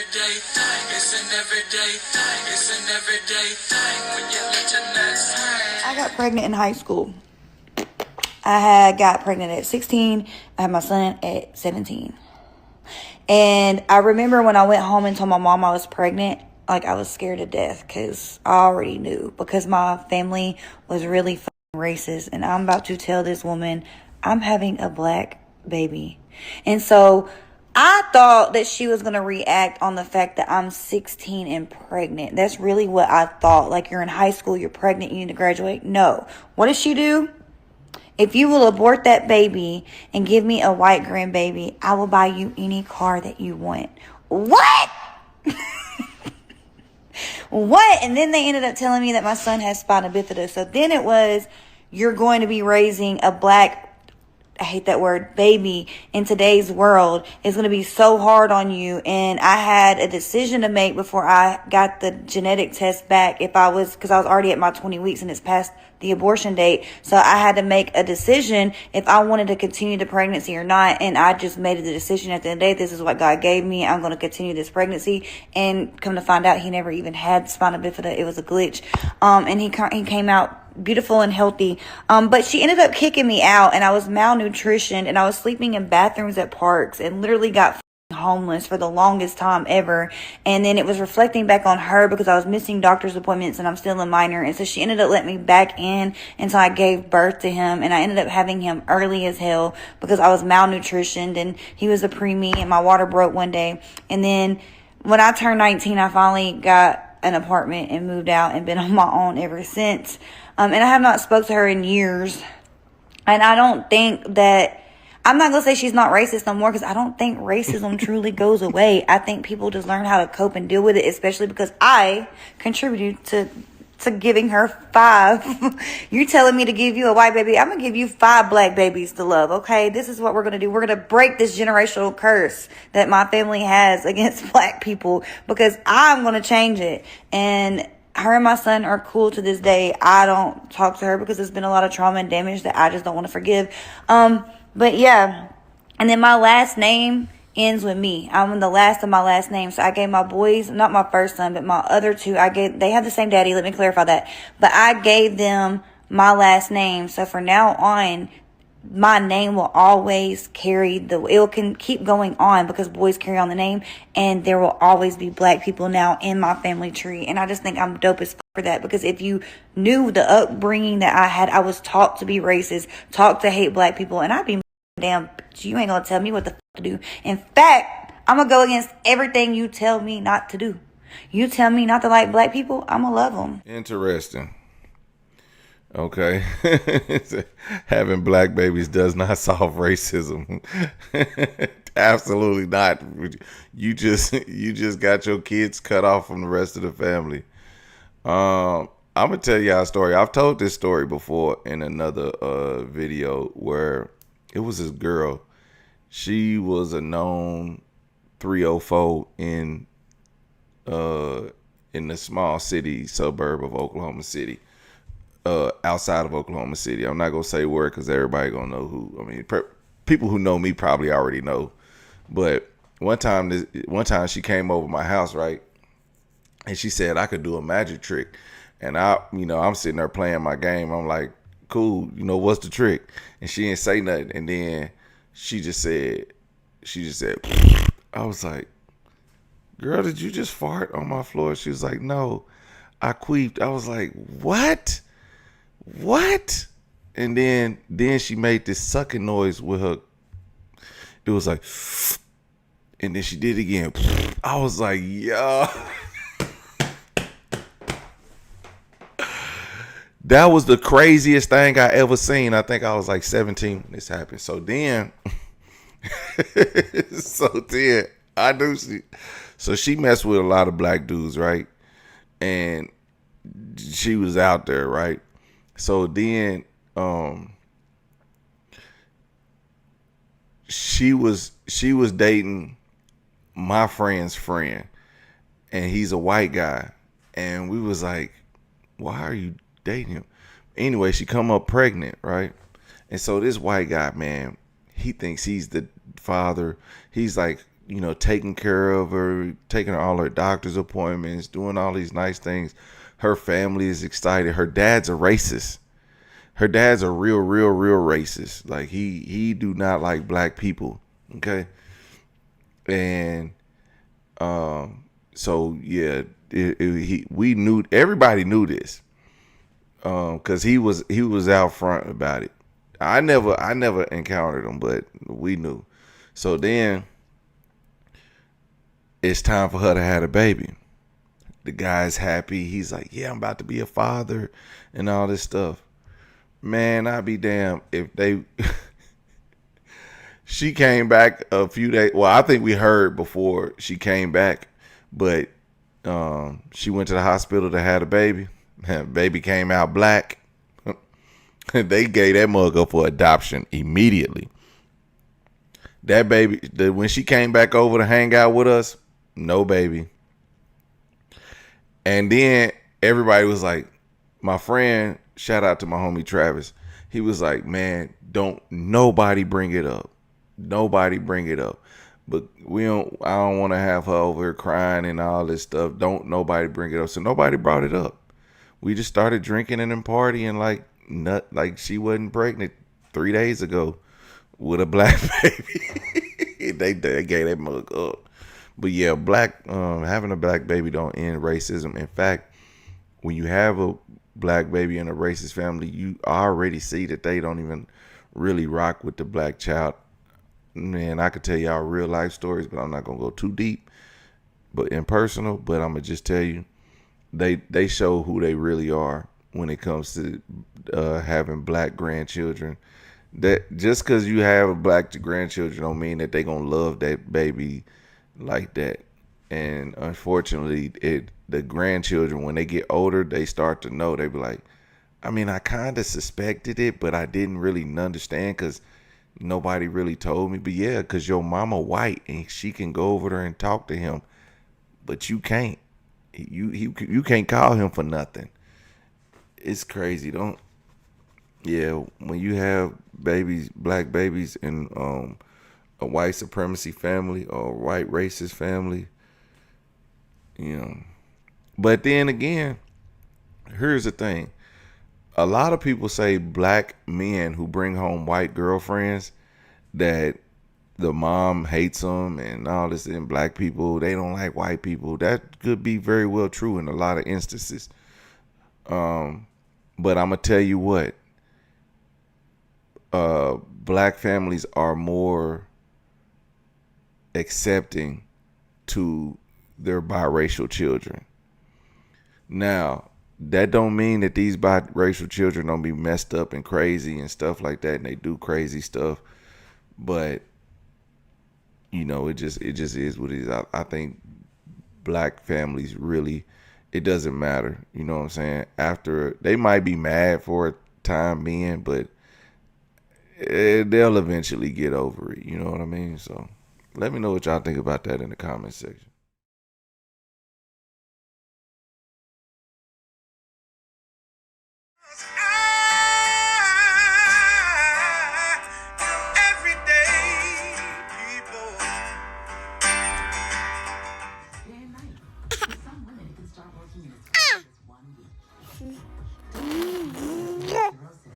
everyday thing. It's an everyday thing. It's an everyday thing when you let your nuts hang. I got pregnant in high school. I had got pregnant at 16. I had my son at 17. And I remember when I went home and told my mom I was pregnant, like I was scared to death because I already knew, because my family was really fucking racist. And I'm about to tell this woman I'm having a black baby. And so I thought that she was going to react on the fact that I'm 16 and pregnant. That's really what I thought. Like, you're in high school, you're pregnant, you need to graduate. No. What does she do? If you will abort that baby and give me a white grandbaby, I will buy you any car that you want. What? What? And then they ended up telling me that my son has spina bifida. So then it was, you're going to be raising a black, I hate that word, baby in today's world. It's going to be so hard on you. And I had a decision to make before I got the genetic test back, because I was already at my 20 weeks and it's past the abortion date. So I had to make a decision if I wanted to continue the pregnancy or not. And I just made the decision at the end of the day, this is what God gave me. I'm going to continue this pregnancy. And come to find out, he never even had spina bifida. It was a glitch. And he came out beautiful and healthy. But she ended up kicking me out, and I was malnutritioned, and I was sleeping in bathrooms at parks and literally got homeless for the longest time ever. And then it was reflecting back on her because I was missing doctor's appointments and I'm still a minor. And so she ended up letting me back in until I gave birth to him. And I ended up having him early as hell because I was malnutritioned and he was a preemie and my water broke one day. And then when I turned 19, I finally got an apartment and moved out and been on my own ever since. And I have not spoke to her in years. And I don't think that, I'm not going to say she's not racist no more, because I don't think racism truly goes away. I think people just learn how to cope and deal with it, especially because I contributed to giving her 5. You're telling me to give you a white baby. I'm going to give you 5 black babies to love, okay? This is what we're going to do. We're going to break this generational curse that my family has against black people, because I'm going to change it. And her and my son are cool to this day. I don't talk to her because there's been a lot of trauma and damage that I just don't want to forgive. But yeah, and then my last name ends with me. I'm the last of my last name. So I gave my boys, not my first son, but my other 2, they have the same daddy. Let me clarify that. But I gave them my last name. So from now on, my name will always carry it can keep going on because boys carry on the name, and there will always be black people now in my family tree. And I just think I'm dope as fuck for that, because if you knew the upbringing that I had, I was taught to be racist, taught to hate black people, and I'd be damn, you ain't gonna tell me what the fuck to do. In fact, I'm gonna go against everything you tell me not to do. You tell me not to like black people, I'm gonna love them. Interesting. Okay. Having black babies does not solve racism. Absolutely not. You just got your kids cut off from the rest of the family. I'm gonna tell y'all a story. I've told this story before in another video where it was this girl. She was a known 304 in the small city suburb of Oklahoma City. Outside of Oklahoma City. I'm not gonna say where because everybody gonna know who. I mean, people who know me probably already know. But one time she came over my house, right? And she said I could do a magic trick. And I'm sitting there playing my game. I'm like, cool, what's the trick? And she didn't say nothing. And then she just said, I was like, girl, did you just fart on my floor? She was like, no, I queefed. I was like, what? And then she made this sucking noise with her. It was like, and then she did it again. I was like, yo. That was the craziest thing I ever seen. I think I was like 17 when this happened. So then I knew she messed with a lot of black dudes, right? And she was out there, right? So then she was dating my friend's friend, and he's a white guy. And we was like, why are you dating him? Anyway, she come up pregnant, right? And so this white guy, man, he thinks he's the father. He's like, taking care of her, taking her all her doctor's appointments, doing all these nice things. Her family is excited. Her dad's a racist. Her dad's a real racist. Like he do not like black people. Okay. And so yeah, we knew, everybody knew this, because he was out front about it. I never encountered him, but we knew. So then it's time for her to have a baby. The guy's happy. He's like, yeah, I'm about to be a father and all this stuff. Man, I'd be damned if they. She came back a few days. Well, I think we heard before she came back, but she went to the hospital to have a baby. Baby came out black. They gave that mug up for adoption immediately. That baby, when she came back over to hang out with us, no baby. And then everybody was like, my friend, shout out to my homie Travis, he was like, man, don't nobody bring it up. Nobody bring it up. But I don't want to have her over here crying and all this stuff. Don't nobody bring it up. So nobody brought it up. We just started drinking and then partying like she wasn't pregnant 3 days ago with a black baby. they gave that mug up. But yeah, having a black baby don't end racism. In fact, when you have a black baby in a racist family, you already see that they don't even really rock with the black child. Man, I could tell y'all real life stories, but I'm not gonna go too deep, but impersonal. But I'm gonna just tell you, they show who they really are when it comes to having black grandchildren. That just because you have a black grandchildren don't mean that they gonna love that baby like that. And unfortunately, the grandchildren, when they get older, they start to know. They be like, I mean, I kind of suspected it, but I didn't really understand because nobody really told me. But yeah, because your mama white and she can go over there and talk to him, but you can't. You can't call him for nothing. It's crazy. When you have babies, black babies in a white supremacy family or a white racist family, But then again, here's the thing. A lot of people say black men who bring home white girlfriends, that the mom hates them and all this, and black people, they don't like white people. That could be very well true in a lot of instances. But I'm going to tell you what, black families are more accepting to their biracial children. Now, that don't mean that these biracial children don't be messed up and crazy and stuff like that, and they do crazy stuff. But it just is what it is. I think black families really, it doesn't matter. You know what I'm saying? After, they might be mad for a time being, but they'll eventually get over it. You know what I mean? So let me know what y'all think about that in the comment section.